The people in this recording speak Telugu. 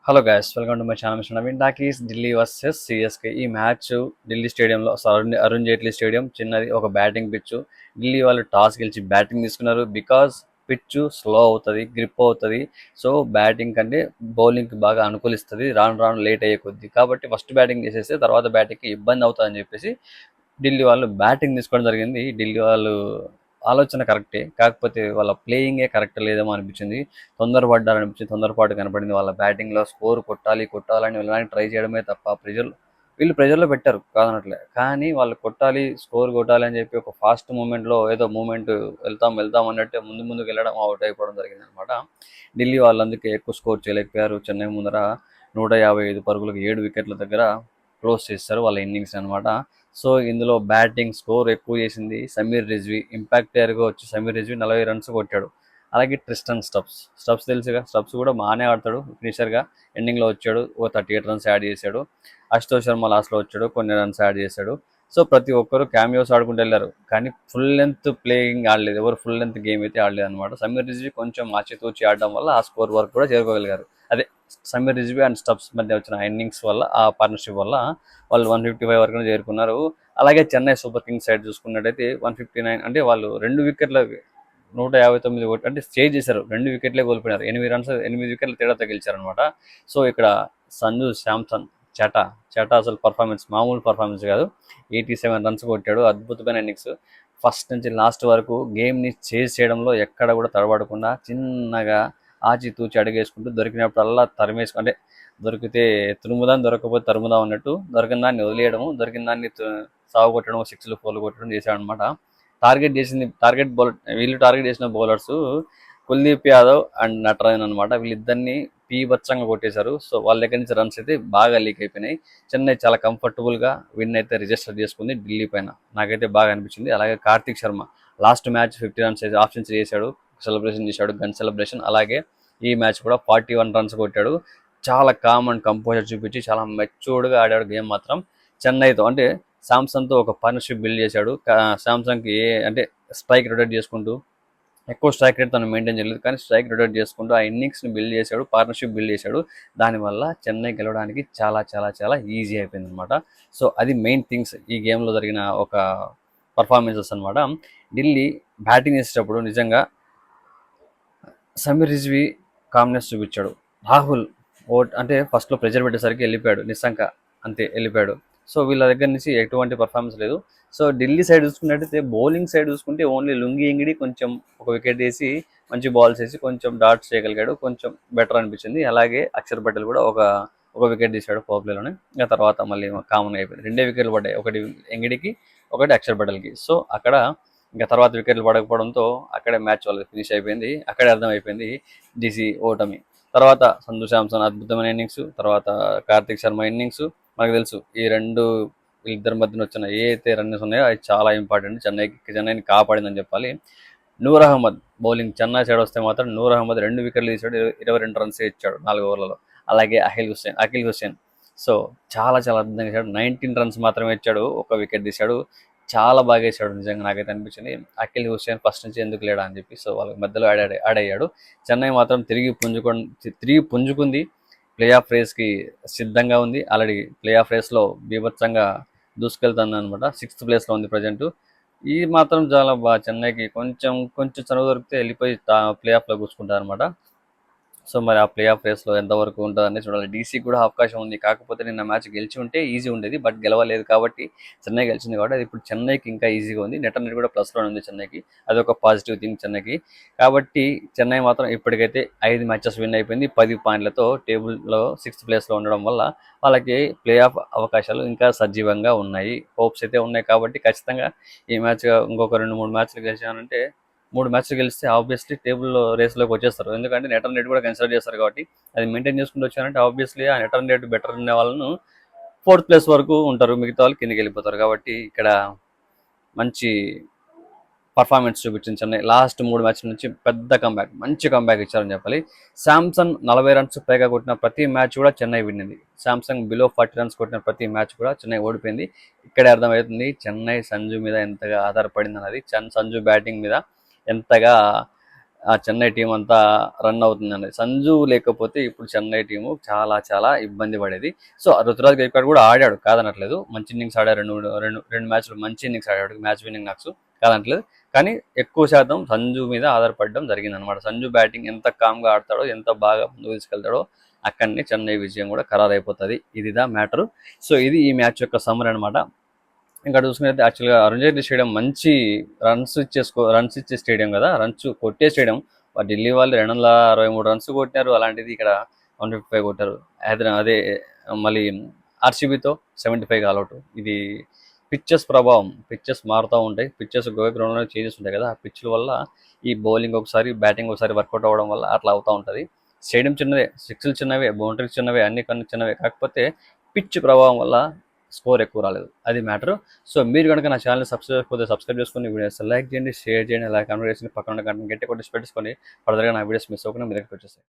Hello guys, welcome to my channel. Mister Naveen talkies. Delhi versus CSK. ఈ మ్యాచ్ ఢిల్లీ స్టేడియంలో అరుణ్ జైట్లీ స్టేడియం, చిన్నది, ఒక బ్యాటింగ్ పిచ్. ఢిల్లీ వాళ్ళు టాస్ గెలిచి బ్యాటింగ్ తీసుకున్నారు. బికాజ్ పిచ్ స్లో అవుతుంది, గ్రిప్ అవుతుంది. సో బ్యాటింగ్ కంటే బౌలింగ్కి బాగా అనుకూలిస్తుంది రాను రాను లేట్ అయ్యే కొద్ది. కాబట్టి ఫస్ట్ బ్యాటింగ్ చేసేస్తే తర్వాత బ్యాటింగ్కి ఇబ్బంది అవుతుందని చెప్పేసి ఢిల్లీ వాళ్ళు బ్యాటింగ్ తీసుకోవడం జరిగింది. ఢిల్లీ వాళ్ళు ఆలోచన కరెక్టే, కాకపోతే వాళ్ళ ప్లేయింగే కరెక్ట్ లేదేమో అనిపించింది. తొందరపడ్డారనిపించింది, తొందరపాటు కనపడింది. వాళ్ళ బ్యాటింగ్లో స్కోర్ కొట్టాలని వెళ్ళడానికి ట్రై చేయడమే తప్ప వీళ్ళు ప్రెజర్లో పెట్టారు కాదనట్లే, కానీ వాళ్ళు స్కోర్ కొట్టాలి అని చెప్పి ఒక ఫాస్ట్ మూమెంట్లో ఏదో మూమెంట్ వెళ్తాం అన్నట్టే ముందుకు వెళ్ళడం అవుట్ అయిపోవడం జరిగింది అనమాట. ఢిల్లీ వాళ్ళు అందుకే ఎక్కువ స్కోర్ చేయలేకపోయారు. చెన్నై ముందర 155 పరుగులకు 7 వికెట్ల దగ్గర క్లోజ్ చేస్తారు వాళ్ళ ఇన్నింగ్స్ అనమాట. సో ఇందులో బ్యాటింగ్ స్కోర్ ఎక్కువ చేసింది సమీర్ రిజ్వీ. ఇంపాక్ట్ ప్లేయర్గా వచ్చి సమీర్ రిజ్వీ 40 రన్స్ కొట్టాడు. అలాగే ట్రిస్టన్ స్టబ్స్ తెలుసుగా, స్టబ్స్ కూడా బాగానే ఆడతాడు ఫినిషర్గా. ఎండింగ్లో వచ్చాడు, ఓ 38 రన్స్ యాడ్ చేశాడు. అశుతోష్ శర్మ లాస్ట్లో వచ్చాడు, కొన్ని రన్స్ యాడ్ చేశాడు. సో ప్రతి ఒక్కరు క్యామియోస్ ఆడుకుంటూ వెళ్ళారు, కానీ ఫుల్ లెంత్ ప్లేయింగ్ ఆడలేదు. ఎవరు ఫుల్ లెంత్ గేమ్ అయితే ఆడలేదు అనమాట. సమీర్ రిజ్వీ కొంచెం ఆచితూచి ఆడడం వల్ల ఆ స్కోర్ వరకు కూడా చేరుకోగలిగారు. అదే సమీర్ రిజ్వీ అండ్ స్టబ్స్ మధ్య వచ్చిన ఇన్నింగ్స్ వల్ల, ఆ పార్ట్నర్షిప్ వల్ల వాళ్ళు 155 వరకు చేరుకున్నారు. అలాగే చెన్నై సూపర్ కింగ్స్ సైడ్ చూసుకున్నట్టయితే 159, అంటే వాళ్ళు 2 వికెట్ల 159 అంటే స్టే చేశారు. 2 వికెట్లే కోల్పోయినారు. 8 వికెట్ల తేడాతో గెలిచారనమాట. సో ఇక్కడ సంజు శాంసన్ చటా అసలు పర్ఫార్మెన్స్ మామూలు పర్ఫార్మెన్స్ కాదు. 87 రన్స్ కొట్టాడు, అద్భుతమైన ఇన్నింగ్స్. ఫస్ట్ నుంచి లాస్ట్ వరకు గేమ్ని చేజ్ చేయడంలో ఎక్కడ కూడా తడబడకుండా చిన్నగా ఆచితూచి అడుగేసుకుంటూ దొరికినప్పుడల్లా అంటే దొరికితే తురుముదాం, దొరకకపోతే తరుముదాం అన్నట్టు దొరికిన దాన్ని వదిలేయడము, దొరికిన దాన్ని సాగు కొట్టడం, 6లు 4లు కొట్టడం చేశాడనమాట. వీళ్ళు టార్గెట్ చేసిన బౌలర్స్ కుల్దీప్ యాదవ్ అండ్ నటరాజన్ అనమాట. వీళ్ళిద్దరిని పీభత్సంగా కొట్టేశారు. సో వాళ్ళ దగ్గర నుంచి రన్స్ అయితే బాగా లీక్ అయిపోయినాయి. చెన్నై చాలా కంఫర్టబుల్గా విన్ అయితే రిజిస్టర్ చేసుకుంది ఢిల్లీ పైన. నాకైతే బాగా అనిపించింది. అలాగే Karthik Sharma last match 50 runs half century చేశాడు, సెలబ్రేషన్ చేశాడు, గన్ సెలబ్రేషన్. అలాగే ఈ మ్యాచ్ కూడా 41 రన్స్ కొట్టాడు. చాలా కామ్ అండ్ కంపోజర్ చూపించి చాలా మెచ్యూర్డ్గా ఆడాడు గేమ్ మాత్రం. చెన్నైతో అంటే శాంసన్తో ఒక పార్ట్నర్షిప్ బిల్డ్ చేశాడు. శాంసంగ్కి అంటే స్ట్రైక్ రొటేట్ చేసుకుంటూ, ఎక్కువ స్ట్రైక్ రేట్ తను మెయింటైన్ చేయలేదు, కానీ స్ట్రైక్ రొటేట్ చేసుకుంటూ ఆ ఇన్నింగ్స్ని బిల్డ్ చేశాడు, పార్ట్నర్షిప్ బిల్డ్ చేశాడు. దానివల్ల చెన్నై గెలవడానికి చాలా చాలా చాలా ఈజీ అయిపోయింది అనమాట. సో అది మెయిన్ థింగ్స్ ఈ గేమ్లో జరిగిన ఒక పర్ఫార్మెన్సెస్ అనమాట. ఢిల్లీ బ్యాటింగ్ చేసేటప్పుడు నిజంగా సమీర్ రిజ్వీ కామ్నెస్ చూపించాడు. రాహుల్ అంటే ఫస్ట్లో ప్రెజర్ పెట్టేసరికి వెళ్ళిపోయాడు, నిస్సంక అంతే వెళ్ళిపోయాడు. సో వీళ్ళ దగ్గర నుంచి ఎటువంటి పర్ఫార్మెన్స్ లేదు. సో ఢిల్లీ సైడ్ చూసుకున్నట్టయితే బౌలింగ్ సైడ్ చూసుకుంటే ఓన్లీ లుంగి ఎంగిడి కొంచెం ఒక వికెట్ వేసి మంచి బాల్స్ వేసి కొంచెం డాట్స్ చేయగలిగాడు, కొంచెం బెటర్ అనిపించింది. అలాగే అక్షర్ పటేల్ కూడా ఒక వికెట్ తీశాడు పవర్ ప్లేలోనే. ఇంకా తర్వాత మళ్ళీ కామన్ అయిపోయింది. 2 వికెట్లు పడ్డాయి, ఒకటి ఎంగిడికి, ఒకటి అక్షర్ పటేల్కి. సో అక్కడ ఇంకా తర్వాత వికెట్లు పడకపోవడంతో అక్కడే మ్యాచ్ వాళ్ళకి ఫినిష్ అయిపోయింది. అక్కడే అర్థమైపోయింది డీసీ ఓటమి. తర్వాత సంజు శాంసన్ అద్భుతమైన ఇన్నింగ్స్, తర్వాత కార్తిక్ శర్మ ఇన్నింగ్స్. మనకు తెలుసు ఈ వీళ్ళిద్దరి మధ్యన వచ్చిన ఏ అయితే రన్స్ ఉన్నాయో అది చాలా ఇంపార్టెంట్. చెన్నైని కాపాడిందని చెప్పాలి. నూర్ అహ్మద్ బౌలింగ్ చెన్నై సైడ్ వస్తే మాత్రం నూర్ అహ్మద్ 2 వికెట్లు తీసాడు, 22 రన్స్ ఇచ్చాడు 4 ఓవర్లలో. అలాగే అఖిల్ హుస్సేన్ సో చాలా చాలా అద్భుతంగా ఇచ్చాడు. 19 రన్స్ మాత్రమే ఇచ్చాడు, ఒక వికెట్ తీశాడు. చాలా బాగా వేసాడు నిజంగా, నాకైతే అనిపించింది. అఖిల్ హుస్సేన్ ఫస్ట్ నుంచి ఎందుకు లేడా అని చెప్పి. సో వాళ్ళకి మధ్యలో యాడ్ అయ్యాడు. చెన్నై మాత్రం తిరిగి పుంజుకుంది. ప్లే ఆఫ్ రేస్కి సిద్ధంగా ఉంది. ఆల్రెడీ ప్లే ఆఫ్ రేస్లో బీభత్సంగా దూసుకెళ్తుంది అనమాట. 6th ప్లేస్లో ఉంది ప్రజెంట్. ఈ మాత్రం చాలా బాగా చెన్నైకి కొంచెం చనువు దొరికితే వెళ్ళిపోయి ప్లే ఆఫ్లో కూర్చుకుంటారు అనమాట. సో మరి ఆ ప్లే ఆఫ్ రేస్లో ఎంతవరకు ఉంటుందని చూడాలి. డీసీకి కూడా అవకాశం ఉంది, కాకపోతే నిన్న మ్యాచ్ గెలిచి ఉంటే ఈజీ ఉండేది. బట్ గెలవలేదు కాబట్టి చెన్నై గెలిచింది కాబట్టి అది ఇప్పుడు చెన్నైకి ఇంకా ఈజీగా ఉంది. నెట్ కూడా ప్లస్లోనే ఉంది చెన్నైకి. అది ఒక పాజిటివ్ థింగ్ చెన్నైకి. కాబట్టి చెన్నై మాత్రం ఇప్పటికైతే 5 మ్యాచెస్ విన్ అయిపోయింది 10 పాయింట్లతో. టేబుల్లో 6th ప్లేస్లో ఉండడం వల్ల వాళ్ళకి ప్లే ఆఫ్ అవకాశాలు ఇంకా సజీవంగా ఉన్నాయి. హోప్స్ అయితే ఉన్నాయి. కాబట్టి ఖచ్చితంగా ఈ మ్యాచ్ ఇంకొక 2-3 మ్యాచ్లు గెలిచానంటే 3 మ్యాచ్లు గెలిస్తే ఆబ్వియస్లీ టేబుల్లో రేస్లోకి వచ్చేస్తారు. ఎందుకంటే నెట్ రన్ రేట్ కూడా కన్సిడర్ చేస్తారు కాబట్టి అది మెయింటైన్ చేసుకుంటూ వచ్చారంటే ఆబ్వియస్లీ ఆ నెట్ రన్ రేట్ బెటర్ ఉన్న వాళ్ళను 4th ప్లేస్ వరకు ఉంటారు, మిగతా వాళ్ళు కిందకి వెళ్ళిపోతారు. కాబట్టి ఇక్కడ మంచి పర్ఫార్మెన్స్ చూపించింది చెన్నై. లాస్ట్ 3 మ్యాచ్ల నుంచి మంచి కంబ్యాక్ ఇచ్చారని చెప్పాలి. శాంసంగ్ 40 రన్స్ పైగా కొట్టిన ప్రతి మ్యాచ్ కూడా చెన్నై విన్నింది. శాంసంగ్ బిలో 40 రన్స్ కొట్టిన ప్రతి మ్యాచ్ కూడా చెన్నై ఓడిపోయింది. ఇక్కడే అర్థమవుతుంది చెన్నై సంజు మీద ఎంతగా ఆధారపడింది అన్నది, సంజు బ్యాటింగ్ మీద ఎంతగా ఆ చెన్నై టీం అంతా రన్ అవుతుంది అనేది. సంజు లేకపోతే ఇప్పుడు చెన్నై టీము చాలా చాలా ఇబ్బంది పడేది. సో రుతురాజ్ గైక్వాడ్ కూడా ఆడాడు కాదనట్లేదు, మంచి ఇన్నింగ్స్ ఆడాడు, రెండు రెండు రెండు మ్యాచ్లు మంచి ఇన్నింగ్స్ ఆడాడు, మ్యాచ్ విన్నింగ్ నాక్స్ కాదనట్లేదు. కానీ ఎక్కువ శాతం సంజు మీద ఆధారపడడం జరిగింది అనమాట. సంజు బ్యాటింగ్ ఎంత కామ్గా ఆడతాడో, ఎంత బాగా ముందుకు తీసుకెళ్తాడో అక్కడనే చెన్నై విజయం కూడా ఖరారైపోతుంది. ఇదిదా మ్యాటరు. సో ఇది ఈ మ్యాచ్ యొక్క సమ్మర్ అనమాట. ఇంకా చూసుకున్నట్లయితే యాక్చువల్గా అరుణ్ జైట్లీ స్టేడియం మంచి రన్స్ ఇచ్చే స్టేడియం కదా, రన్స్ కొట్టే స్టేడియం. ఢిల్లీ వాళ్ళు 263 రన్స్ కొట్టారు, అలాంటిది ఇక్కడ 155 కొట్టారు. అదే మళ్ళీ ఆర్సీబీతో 75 ఆల్అౌట్. ఇది పిచ్చెస్ ప్రభావం, పిచ్చెస్ మారుతూ ఉంటాయి, పిచ్చెస్ గ్రౌండ్లో చేంజెస్ ఉంటాయి కదా, ఆ పిచ్ల వల్ల ఈ బౌలింగ్ ఒకసారి బ్యాటింగ్ ఒకసారి వర్కౌట్ అవ్వడం వల్ల అట్లా అవుతూ ఉంటుంది. స్టేడియం చిన్నదే, సిక్స్లు చిన్నవే, బౌండరీస్ చిన్నవే, అన్ని కన్నా చిన్నవే, కాకపోతే పిచ్ ప్రభావం వల్ల స్కోర్ ఎక్కువ రాలేదు, అది మ్యాటర్. సో మీరు కనుక నా ఛానల్ సబ్స్క్రైబ్ చేసుకుని వీడియోస్ లైక్ చేయండి, షేర్ చేయండి, అలాగే కామెంట్ చేసి పక్కన ఉన్న గంట గట్టి కొట్టి పెట్టేసుకొని ఫర్దర్గా నా వీడియోస్ మిస్ అవ్వకుండా మీ దగ్గరికి వచ్చేస్తాయి.